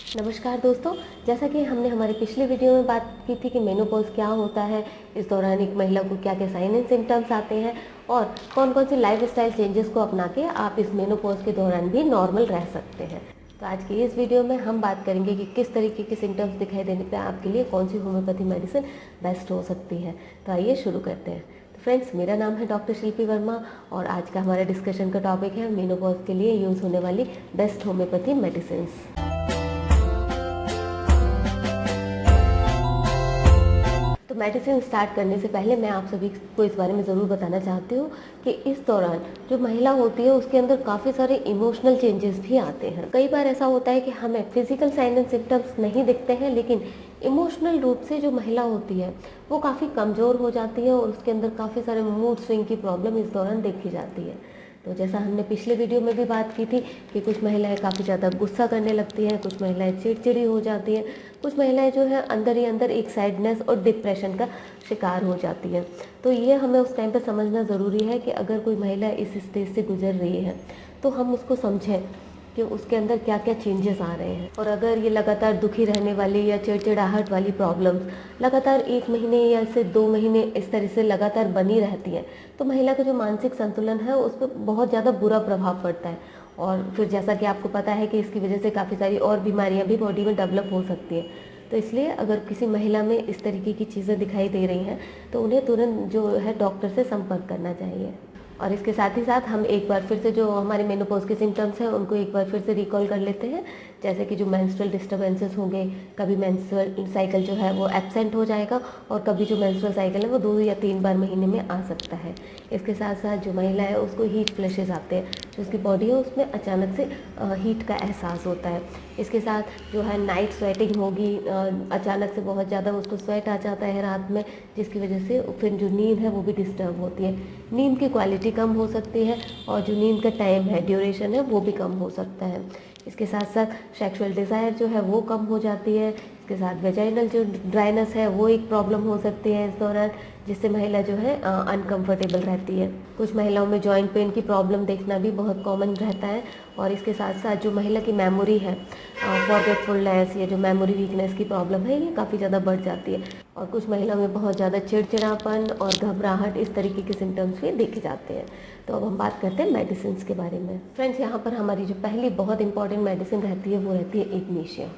नमस्कार दोस्तों। जैसा कि हमने हमारी पिछली वीडियो में बात की थी कि मेनोपॉज क्या होता है, इस दौरान एक महिला को क्या क्या साइन एंड सिम्टम्स आते हैं और कौन कौन सी लाइफस्टाइल चेंजेस को अपना के आप इस मेनोपॉज के दौरान भी नॉर्मल रह सकते हैं। तो आज की इस वीडियो में हम बात करेंगे कि किस तरीके के सिम्टम्स दिखाई देने पर आपके लिए कौन सी होम्योपैथी मेडिसिन बेस्ट हो सकती है। तो आइए शुरू करते हैं। तो फ्रेंड्स, मेरा नाम है डॉक्टर शिल्पी वर्मा और आज का हमारा डिस्कशन का टॉपिक है मेनोपॉज के लिए यूज़ होने वाली बेस्ट होम्योपैथी मेडिसिन। तो मेडिसिन स्टार्ट करने से पहले मैं आप सभी को इस बारे में ज़रूर बताना चाहती हूँ कि इस दौरान जो महिला होती है उसके अंदर काफ़ी सारे इमोशनल चेंजेस भी आते हैं। कई बार ऐसा होता है कि हमें फिजिकल साइन एंड सिम्टम्स नहीं दिखते हैं, लेकिन इमोशनल रूप से जो महिला होती है वो काफ़ी कमज़ोर हो जाती है और उसके अंदर काफ़ी सारे मूड स्विंग की प्रॉब्लम इस दौरान देखी जाती है। तो जैसा हमने पिछले वीडियो में भी बात की थी कि कुछ महिलाएं काफ़ी ज़्यादा गुस्सा करने लगती हैं, कुछ महिलाएं चिड़चिड़ी हो जाती हैं, कुछ महिलाएं जो है अंदर ही अंदर एक सैडनेस और डिप्रेशन का शिकार हो जाती हैं। तो ये हमें उस टाइम पे समझना ज़रूरी है कि अगर कोई महिला इस स्टेज से गुजर रही है तो हम उसको समझें कि उसके अंदर क्या क्या चेंजेस आ रहे हैं। और अगर ये लगातार दुखी रहने वाली या चिड़चिड़ाहट वाली प्रॉब्लम्स लगातार 1 महीने या से 2 महीने इस तरह से लगातार बनी रहती है तो महिला का जो मानसिक संतुलन है उस पर बहुत ज़्यादा बुरा प्रभाव पड़ता है। और फिर जैसा कि आपको पता है कि इसकी वजह से काफ़ी सारी और बीमारियां भी बॉडी में डेवलप हो सकती हैं। तो इसलिए अगर किसी महिला में इस तरीके की चीज़ें दिखाई दे रही हैं तो उन्हें तुरंत जो है डॉक्टर से संपर्क करना चाहिए। और इसके साथ ही साथ हम एक बार फिर से जो हमारे मेनोपॉज के सिम्टम्स हैं उनको एक बार फिर से रिकॉल कर लेते हैं। जैसे कि जो मेंस्ट्रुअल डिस्टर्बेंसेस होंगे, कभी मेंस्ट्रुअल साइकिल जो है वो एब्सेंट हो जाएगा और कभी जो मेंस्ट्रुअल साइकिल है वो 2 या 3 बार महीने में आ सकता है। इसके साथ साथ जो महिला है उसको हीट फ्लैशेस आते हैं, जो उसकी बॉडी है उसमें अचानक से हीट का एहसास होता है। इसके साथ जो है नाइट स्वेटिंग होगी, अचानक से बहुत ज़्यादा उसको स्वेट आ जाता है रात में, जिसकी वजह से फिर जो नींद है वो भी डिस्टर्ब होती है। नींद की क्वालिटी कम हो सकती है और जो नींद का टाइम है, ड्यूरेशन है, वो भी कम हो सकता है। इसके साथ साथ सेक्सुअल डिज़ायर जो है वो कम हो जाती है। इसके साथ वेजाइनल जो ड्राइनेस है वो एक प्रॉब्लम हो सकती है इस दौरान, जिससे महिला जो है अनकंफर्टेबल रहती है। कुछ महिलाओं में जॉइंट पेन की प्रॉब्लम देखना भी बहुत कॉमन रहता है। और इसके साथ साथ जो महिला की मेमोरी है, फॉरगेटफुलनेस या जो मेमोरी वीकनेस की प्रॉब्लम है, ये काफ़ी ज़्यादा बढ़ जाती है। और कुछ महिलाओं में बहुत ज़्यादा चिड़चिड़ापन और घबराहट इस तरीके के सिम्टम्स भी देखे जाते हैं। तो अब हम बात करते हैं मेडिसिन के बारे में। फ्रेंड्स, यहाँ पर हमारी जो पहली बहुत इंपॉर्टेंट मेडिसिन रहती है वो रहती है इग्निशिया।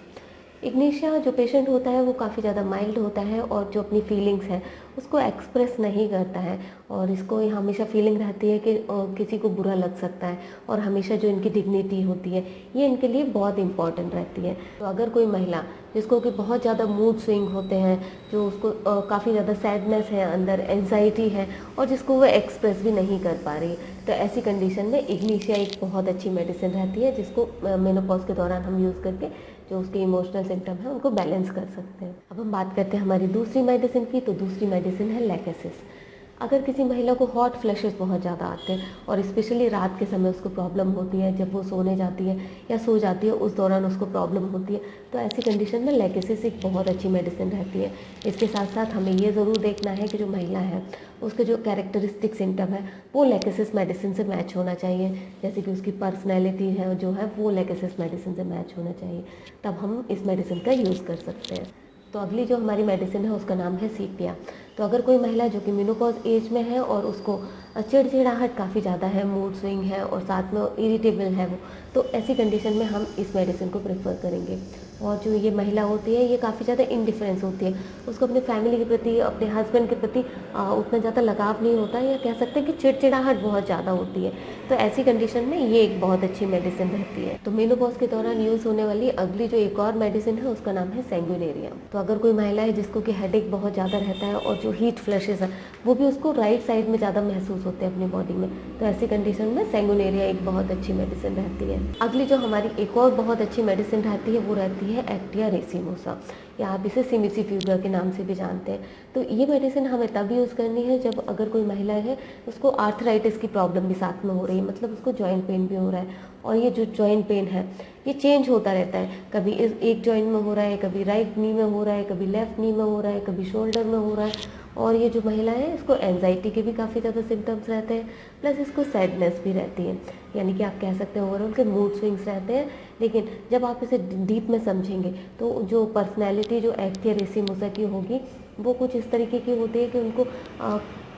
इग्निशिया जो पेशेंट होता है वो काफ़ी ज़्यादा माइल्ड होता है और जो अपनी फीलिंग्स हैं उसको एक्सप्रेस नहीं करता है और इसको हमेशा फीलिंग रहती है कि किसी को बुरा लग सकता है और हमेशा जो इनकी डिग्निटी होती है ये इनके लिए बहुत इंपॉर्टेंट रहती है। तो अगर कोई महिला जिसको कि बहुत ज़्यादा मूड स्विंग होते हैं, जो उसको काफ़ी ज़्यादा सैडनेस है, अंदर एंजाइटी है और जिसको वो एक्सप्रेस भी नहीं कर पा रही, तो ऐसी कंडीशन में इग्निशिया एक बहुत अच्छी मेडिसिन रहती है जिसको मेनोपॉज के दौरान हम यूज़ करके जो उसके इमोशनल सिम्टम है उनको बैलेंस कर सकते हैं। अब हम बात करते हैं हमारी दूसरी मेडिसिन की। तो दूसरी मेडिसिन है लैकेसिस। अगर किसी महिला को हॉट फ्लैशेस बहुत ज़्यादा आते हैं और स्पेशली रात के समय उसको प्रॉब्लम होती है, जब वो सोने जाती है या सो जाती है उस दौरान उसको प्रॉब्लम होती है, तो ऐसी कंडीशन में लैकेसिस एक बहुत अच्छी मेडिसिन रहती है। इसके साथ साथ हमें ये ज़रूर देखना है कि जो महिला है उसके जो कैरेक्टरिस्टिक सिम्टम है वो लैकेसिस मेडिसिन से मैच होना चाहिए। जैसे कि उसकी पर्सनैलिटी है जो है वो लैकेसिस मेडिसिन से मैच होना चाहिए, तब हम इस मेडिसिन का यूज़ कर सकते हैं। तो अगली जो हमारी मेडिसिन है उसका नाम है सीपिया। तो अगर कोई महिला जो कि मेनोपॉज एज में है और उसको चिड़चिड़ाहट काफ़ी ज़्यादा है, मूड स्विंग है और साथ में इरिटेबल है वो, तो ऐसी कंडीशन में हम इस मेडिसिन को प्रेफर करेंगे। और जो ये महिला होती है ये काफ़ी ज़्यादा इंडिफरेंस होती है, उसको अपने फैमिली के प्रति, अपने हस्बैंड के प्रति उतना ज़्यादा लगाव नहीं होता है, या कह सकते हैं कि चिड़चिड़ाहट बहुत ज़्यादा होती है। तो ऐसी कंडीशन में ये एक बहुत अच्छी मेडिसिन रहती है। तो मेनोपॉज के दौरान यूज़ होने वाली अगली जो एक और मेडिसिन है उसका नाम है सैंगुनेरिया। तो अगर कोई महिला है जिसको कि हेडेक बहुत ज़्यादा रहता है और जो हीट फ्लैशेस है वो भी उसको राइट साइड में ज़्यादा महसूस होते हैं अपनी बॉडी में, तो ऐसी कंडीशन में सैंगुनेरिया एक बहुत अच्छी मेडिसिन रहती है। अगली जो हमारी एक और बहुत अच्छी मेडिसिन रहती है वो रहती है एक्टिया रेसिमोसा, या आप इसे सिमिसी फ्यूगर के नाम से भी जानते हैं। तो ये मेडिसिन हमें तब यूज़ करनी है जब अगर कोई महिला है उसको आर्थराइटिस की प्रॉब्लम भी साथ में हो रही है, मतलब उसको जॉइंट पेन भी हो रहा है और ये जो जॉइंट पेन है ये चेंज होता रहता है, कभी इस एक जॉइंट में हो रहा है, कभी राइट नी में हो रहा है, कभी लेफ्ट नी में हो रहा है, कभी शोल्डर में हो रहा है। और ये जो महिला है इसको एंजाइटी के भी काफ़ी ज़्यादा सिम्टम्स रहते हैं, प्लस इसको सैडनेस भी रहती है, यानी कि आप कह सकते हैं ओवरऑल के मूड स्विंग्स रहते हैं। लेकिन जब आप इसे डीप में समझेंगे तो जो पर्सनैलिटी जो एक्टिया रेसिमोसा की होगी वो कुछ इस तरीके की होती है कि उनको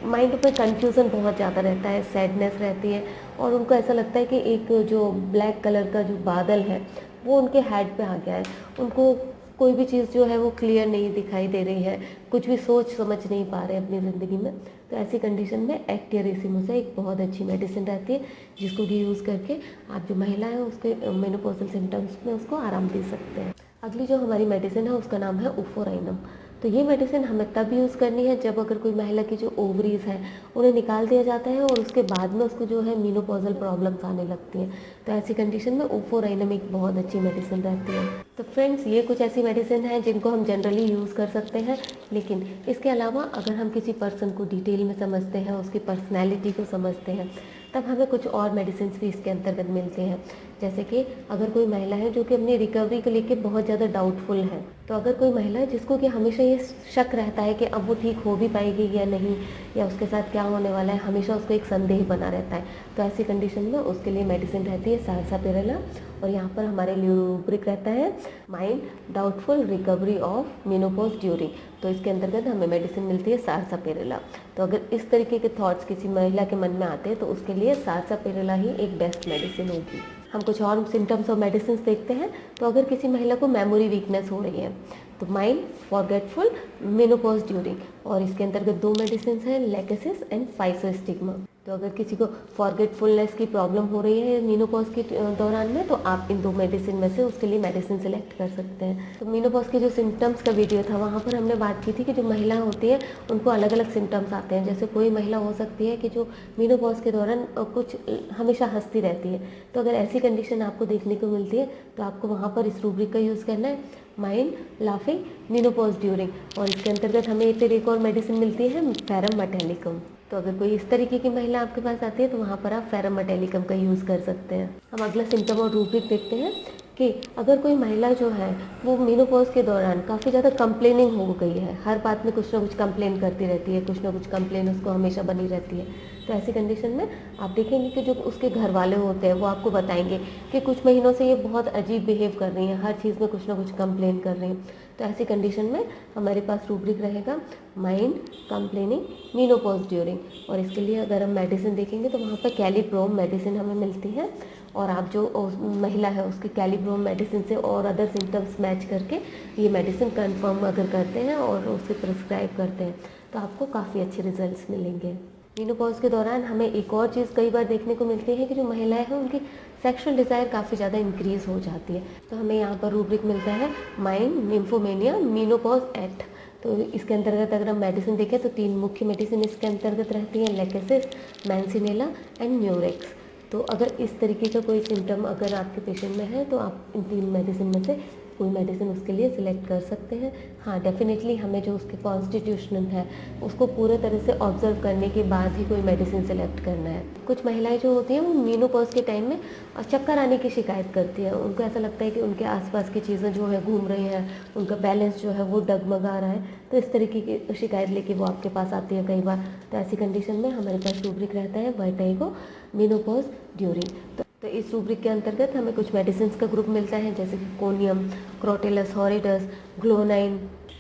माइंड पे कन्फ्यूज़न बहुत ज़्यादा रहता है, सैडनेस रहती है, और उनको ऐसा लगता है कि एक जो ब्लैक कलर का जो बादल है वो उनके हेड पे आ गया है। उनको कोई भी चीज़ जो है वो क्लियर नहीं दिखाई दे रही है, कुछ भी सोच समझ नहीं पा रहे अपनी ज़िंदगी में। तो ऐसी कंडीशन में एक्टिया रेसिमोसा एक बहुत अच्छी मेडिसिन रहती है, जिसको कि यूज़ करके आप जो महिला है उसके मेनोपॉजल सिम्टम्स में उसको आराम दे सकते हैं। अगली जो हमारी मेडिसिन है उसका नाम है उफोराइनम। तो ये मेडिसिन हमें तब यूज़ करनी है जब अगर कोई महिला की जो ओवरीज़ है उन्हें निकाल दिया जाता है और उसके बाद में उसको जो है मेनोपॉजल प्रॉब्लम्स आने लगती हैं। तो ऐसी कंडीशन में उफोराइनम एक बहुत अच्छी मेडिसिन रहती है। तो फ्रेंड्स, ये कुछ ऐसी मेडिसिन हैं जिनको हम जनरली यूज़ कर सकते हैं, लेकिन इसके अलावा अगर हम किसी पर्सन को डिटेल में समझते हैं, उसकी पर्सनैलिटी को समझते हैं, तब हमें कुछ और मेडिसिन भी इसके अंतर्गत मिलते हैं। जैसे कि अगर कोई महिला है जो कि अपनी रिकवरी को लेके बहुत ज़्यादा डाउटफुल है, तो अगर कोई महिला है जिसको कि हमेशा ये शक रहता है कि अब वो ठीक हो भी पाएगी या नहीं, या उसके साथ क्या होने वाला है, हमेशा उसको एक संदेह बना रहता है, तो ऐसी कंडीशन में उसके लिए मेडिसिन रहती है साल्सापेरेला। और यहाँ पर हमारे लिए रूब्रिक रहता है mind doubtful recovery of menopause during. तो इसके अंतर्गत हमें मेडिसिन मिलती है साल्सापेरेला। तो अगर इस तरीके के थॉट्स किसी महिला के मन में आते हैं तो उसके लिए साल्सापेरेला ही एक बेस्ट मेडिसिन होगी। हम कुछ और सिम्टम्स और मेडिसिन देखते हैं। तो अगर किसी महिला को मेमोरी वीकनेस हो रही है तो माइंड फॉरगेटफुल मेनोपॉज ड्यूरिंग, और इसके अंतर्गत दो मेडिसिन हैं लेकेसिस एंड फाइसोस्टिग्मा। तो अगर किसी को फॉरगेटफुलनेस की प्रॉब्लम हो रही है मीनोपॉज के दौरान में, तो आप इन दो मेडिसिन में से उसके लिए मेडिसिन सेलेक्ट कर सकते हैं। तो मीनोपॉज के जो सिम्टम्स का वीडियो था वहाँ पर हमने बात की थी कि जो महिला होती है उनको अलग अलग सिम्टम्स आते हैं। जैसे कोई महिला हो सकती है कि जो मीनोपॉज के दौरान कुछ हमेशा हंसती रहती है, तो अगर ऐसी कंडीशन आपको देखने को मिलती है तो आपको वहाँ पर इस रूब्रिक का यूज़ करना है माइंड लाफिंग मेनोपॉज ड्यूरिंग। और इसके अंतर्गत हमें फिर एक और मेडिसिन मिलती है फेरम मेटेलिकम। तो अगर कोई इस तरीके की महिला आपके पास आती है तो वहाँ पर आप फेरम मेटेलिकम का यूज़ कर सकते हैं। हम अगला सिम्टम और रूब्रिक देखते हैं कि अगर कोई महिला जो है वो मेनोपॉज के दौरान काफ़ी ज़्यादा कंप्लेनिंग हो गई है, हर बात में कुछ ना कुछ कंप्लेन करती रहती है, कुछ ना कुछ कंप्लेन उसको हमेशा बनी रहती है, तो ऐसी कंडीशन में आप देखेंगे कि जो उसके घर वाले होते हैं वो आपको बताएंगे कि कुछ महीनों से ये बहुत अजीब बिहेव कर रही हैं, हर चीज़ में कुछ ना कुछ कंप्लेन कर रही हैं। तो ऐसी कंडीशन में हमारे पास रूब्रिक रहेगा माइंड कंप्लेनिंग मेनोपॉज ड्यूरिंग। और इसके लिए अगर हम मेडिसिन देखेंगे तो वहाँ पर कैलिप्रोम मेडिसिन हमें मिलती है, और आप जो महिला है उसके कैलिब्रोम मेडिसिन से और अदर सिम्टम्स मैच करके ये मेडिसिन कंफर्म अगर करते हैं और उसे प्रिस्क्राइब करते हैं तो आपको काफ़ी अच्छे रिजल्ट्स मिलेंगे। मेनोपॉज के दौरान हमें एक और चीज़ कई बार देखने को मिलती है कि जो महिलाएं हैं उनकी सेक्सुअल डिज़ायर काफ़ी ज़्यादा इंक्रीज़ हो जाती है। तो हमें यहाँ पर रूब्रिक मिलता है माइंड निम्फोमेनिया मेनोपॉज एक्ट। तो इसके अंतर्गत अगर हम मेडिसिन देखें तो 3 मुख्य मेडिसिन इसके अंतर्गत रहती हैं लेकेसिस, मैंसिनेला एंड म्यूरेक्स। तो अगर इस तरीके का कोई सिम्टम अगर आपके पेशेंट में है तो आप इन 3 मेडिसिन में से कोई मेडिसिन उसके लिए सिलेक्ट कर सकते हैं। हाँ, डेफिनेटली हमें जो उसके कॉन्स्टिट्यूशनल है उसको पूरे तरह से ऑब्जर्व करने के बाद ही कोई मेडिसिन सेलेक्ट करना है। कुछ महिलाएं जो होती हैं वो मेनोपॉज के टाइम में चक्कर आने की शिकायत करती है। उनको ऐसा लगता है कि उनके आसपास की चीज़ें जो है घूम रही हैं, उनका बैलेंस जो है वो डगमगा रहा है, तो इस तरीके की शिकायत लेके वो आपके पास आती है कई बार। तो ऐसी कंडीशन में हमारे पास रूब्रिक रहता है वर्टिगो मेनोपॉज ड्यूरिंग। तो इस रूब्रिक के अंतर्गत हमें कुछ मेडिसिन का ग्रुप मिलता है जैसे कि conium, crotalus horridus, glonoine,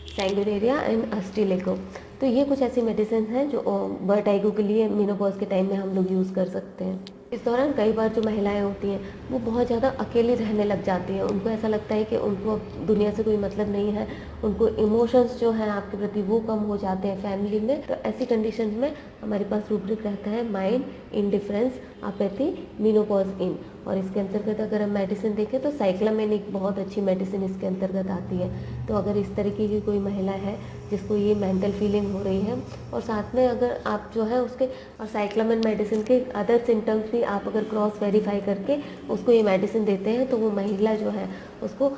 sanguinaria and ustilago. तो ये कुछ ऐसी मेडिसिन हैं जो वर्टिगो के लिए मेनोपॉज के टाइम में हम लोग यूज़ कर सकते हैं। इस दौरान कई बार जो महिलाएं होती हैं वो बहुत ज़्यादा अकेली रहने लग जाती हैं। उनको ऐसा लगता है कि उनको दुनिया से कोई मतलब नहीं है, उनको इमोशंस जो हैं आपके प्रति वो कम हो जाते हैं फैमिली में। तो ऐसी कंडीशन में हमारे पास रूब्रिक रहता है माइंड इंडिफरेंस अपैथी मेनोपॉज इन। और इसके अंतर्गत अगर हम मेडिसिन देखें तो साइक्लामेन एक बहुत अच्छी मेडिसिन इसके अंतर्गत आती है। तो अगर इस तरीके की कोई महिला है जिसको ये मेंटल फीलिंग हो रही है और साथ में अगर आप जो है उसके और साइक्लामेन मेडिसिन के अदर सिम्टम्स भी आप अगर क्रॉस वेरीफाई करके उसको ये मेडिसिन देते हैं तो वो महिला जो है उसको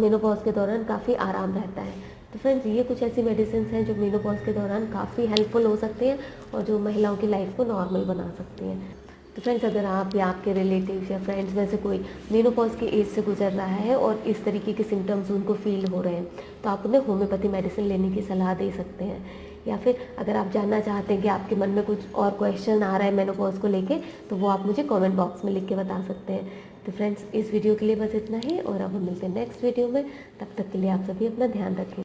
मेनोपॉज के दौरान काफ़ी आराम रहता है। तो फ्रेंड्स, ये कुछ ऐसी मेडिसिन हैं जो मेनोपॉज के दौरान काफ़ी हेल्पफुल हो सकती हैं और जो महिलाओं की लाइफ को नॉर्मल बना सकती हैं। तो फ्रेंड्स, अगर आप या आपके रिलेटिव्स या फ्रेंड्स में से कोई मेनोपॉज की एज से गुजर रहा है और इस तरीके के सिम्टम्स उनको फील हो रहे हैं, तो आप उन्हें होम्योपैथी मेडिसिन लेने की सलाह दे सकते हैं। या फिर अगर आप जानना चाहते हैं कि आपके मन में कुछ और क्वेश्चन आ रहा है मेनोपॉज को लेके, तो वो आप मुझे कमेंट बॉक्स में लिख के बता सकते हैं। तो फ्रेंड्स, इस वीडियो के लिए बस इतना ही, और अब हम मिलते हैं नेक्स्ट वीडियो में। तब तक के लिए आप सभी अपना ध्यान रखें।